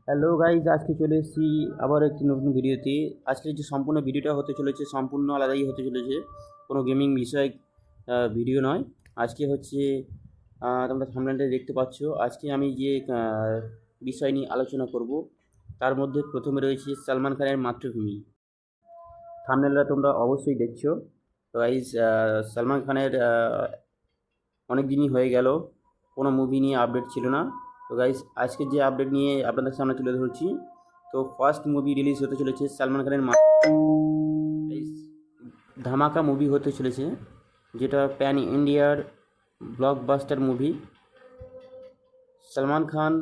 Hello guys, আজকে চলে এসেছি আবার একটি নতুন ভিডিওতে। আজকের যে সম্পূর্ণ ভিডিওটা হতে চলেছে সম্পূর্ণ আলাদাই হতে চলেছে, কোনো গেমিং বিষয়ক ভিডিও নয়। আজকে হচ্ছে তোমরা থাম্বনেলটা দেখতে পাচ্ছ। আজকে আমি যে বিষয় নিয়ে আলোচনা করব তার মধ্যে প্রথমে রয়েছে সালমান খানের মাতৃভূমি। থাম্বনেলটা তোমরা অবশ্যই দেখছো। তো গাইজ, সালমান খানের অনেক দিনই হয়ে গেল কোনো মুভি নিয়ে আপডেট ছিল না। তো গাইস, আজকে যে আপডেট নিয়ে আপনাদের সামনে তুলে ধরছি, তো ফার্স্ট মুভি রিলিজ হতে চলেছে সালমান খানের ধামাকা মুভি হতে চলেছে, যেটা প্যান ইন্ডিয়ার ব্লকবাস্টার মুভি। সালমান খান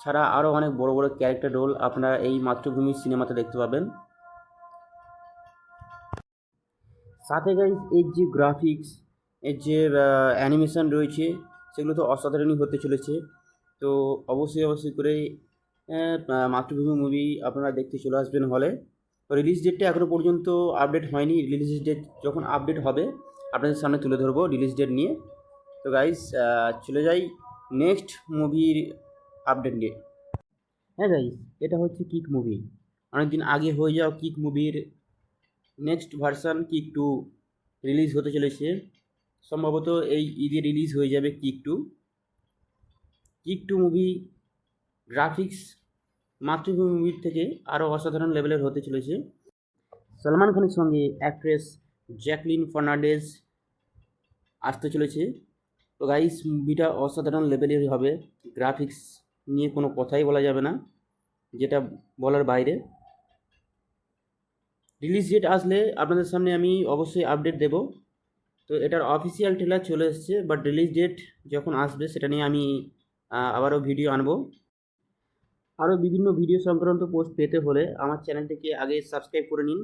ছাড়া আরও অনেক বড় বড় ক্যারেক্টার রোল আপনারা এই মাতৃভূমি সিনেমাতে দেখতে পাবেন। সাথে গাইজ, এর যে গ্রাফিক্স, এর যে অ্যানিমেশন রয়েছে, সেগুলো তো অসাধারণই হতে চলেছে। তো অবশ্যই করে মাতৃভূমি মুভি আপনারা দেখতে চলে আসবেন হলে। রিলিজ ডেটটা এখনও পর্যন্ত আপডেট হয়নি। রিলিজ ডেট যখন আপডেট হবে আপনাদের সামনে তুলে ধরবো রিলিজ ডেট নিয়ে। তো গাইজ, চলে যাই নেক্সট মুভির আপডেট নিয়ে। হ্যাঁ গাইজ, এটা হচ্ছে কিক মুভি। অনেকদিন আগে হয়ে যাওয়া কিক মুভির নেক্সট ভার্সান কিক 2 রিলিজ হতে চলেছে। সম্ভবত এই ঈদে রিলিজ হয়ে যাবে কিক টু মুভি। গ্রাফিক্স মাতৃভূমি মুভির থেকে আরও অসাধারণ লেভেলের হতে চলেছে। সলমান খানের সঙ্গে অ্যাক্ট্রেস জ্যাকলিন ফার্নান্ডেজ আসতে চলেছে। তো গাইস, মুভিটা অসাধারণ লেভেলের হবে। গ্রাফিক্স নিয়ে কোনো কথাই বলা যাবে না, যেটা বলার বাইরে। রিলিজ ডেট আসলে আপনাদের সামনে আমি অবশ্যই আপডেট দেব। তো এটার অফিসিয়াল ট্রেলার চলে এসেছে, বাট রিলিজ ডেট যখন আসবে সেটা নিয়ে আমি আবারও ভিডিও আনবো। আরও বিভিন্ন ভিডিও সংক্রান্ত পোস্ট পেতে হলে আমার চ্যানেলটিকে আগে সাবস্ক্রাইব করে নিন।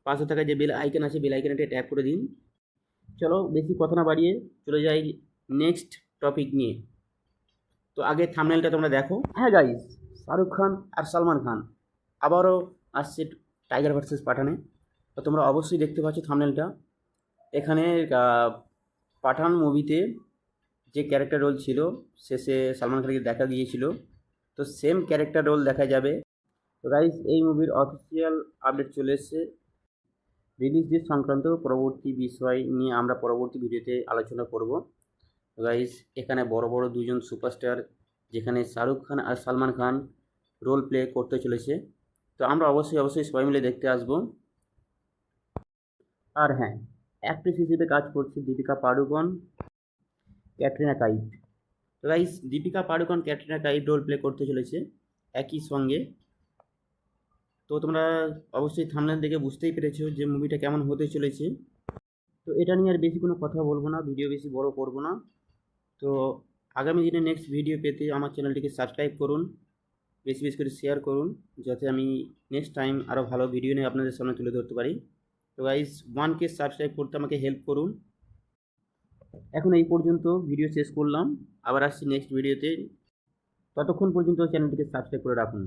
পাশে থাকা যে বেল আইকন আছে, বেল আইকনটা ট্যাপ করে দিন। চলো বেশি কথা না বাড়িয়ে চলে যাই নেক্সট টপিক নিয়ে। তো আগে থাম্বনেলটা তোমরা দেখো। হ্যাঁ গাইস, শাহরুখ খান আর সালমান খান আবারও আসছে টাইগার ভার্সেস পাঠানে। তো তোমরা অবশ্যই দেখতে পাচ্ছ থাম্বনেলটা। এখানে পাঠান মুভিতে যে ক্যারেক্টার রোল ছিল, শেষে সালমান খানকে দেখা গিয়েছিল, তো সেম ক্যারেক্টার রোল দেখা যাবে। তো গাইস, এই মুভির অফিসিয়াল আপডেট চলে এসেছে। রিলিজ ডেট সংক্রান্ত পরবর্তী বিষয় নিয়ে আমরা পরবর্তী ভিডিওতে আলোচনা করব। তো গাইস, এখানে বড় বড় দুজন সুপারস্টার, যেখানে শাহরুখ খান আর সালমান খান রোল প্লে করতে চলেছে। তো আমরা অবশ্যই সবাই মিলে দেখতে আসব। আর হ্যাঁ, অ্যাক্ট্রেস হিসেবে কাজ করছে দীপিকা পাড়ুকোন, ক্যাটরিনা কাইফ। তো guys, Deepika Padukone Katrina Kaif role play করতে চলেছে একই সঙ্গে। তো তোমরা অবশ্যই থাম্বনেল দেখে বুঝতেই পেরেছো যে মুভিটা কেমন হতে চলেছে। তো এটা নিয়ে আর বেশি কোনো কথা বলবো না, ভিডিও বেশি বড় করব না। তো আগামী দিনে নেক্সট ভিডিও পেতে আমার চ্যানেলটিকে সাবস্ক্রাইব করুন, বেশি বেশি করে শেয়ার করুন, যাতে আমি নেক্সট টাইম আরও ভালো ভিডিও নিয়ে আপনাদের সামনে তুলে ধরতে পারি। তো গাইজ, 1K সাবস্ক্রাইব করতে আমাকে হেল্প করুন। এখন এই পর্যন্ত ভিডিও শেষ করলাম, আবার আসছি নেক্সট ভিডিওতে। ততক্ষণ পর্যন্ত চ্যানেলটিকে সাবস্ক্রাইব করে রাখুন।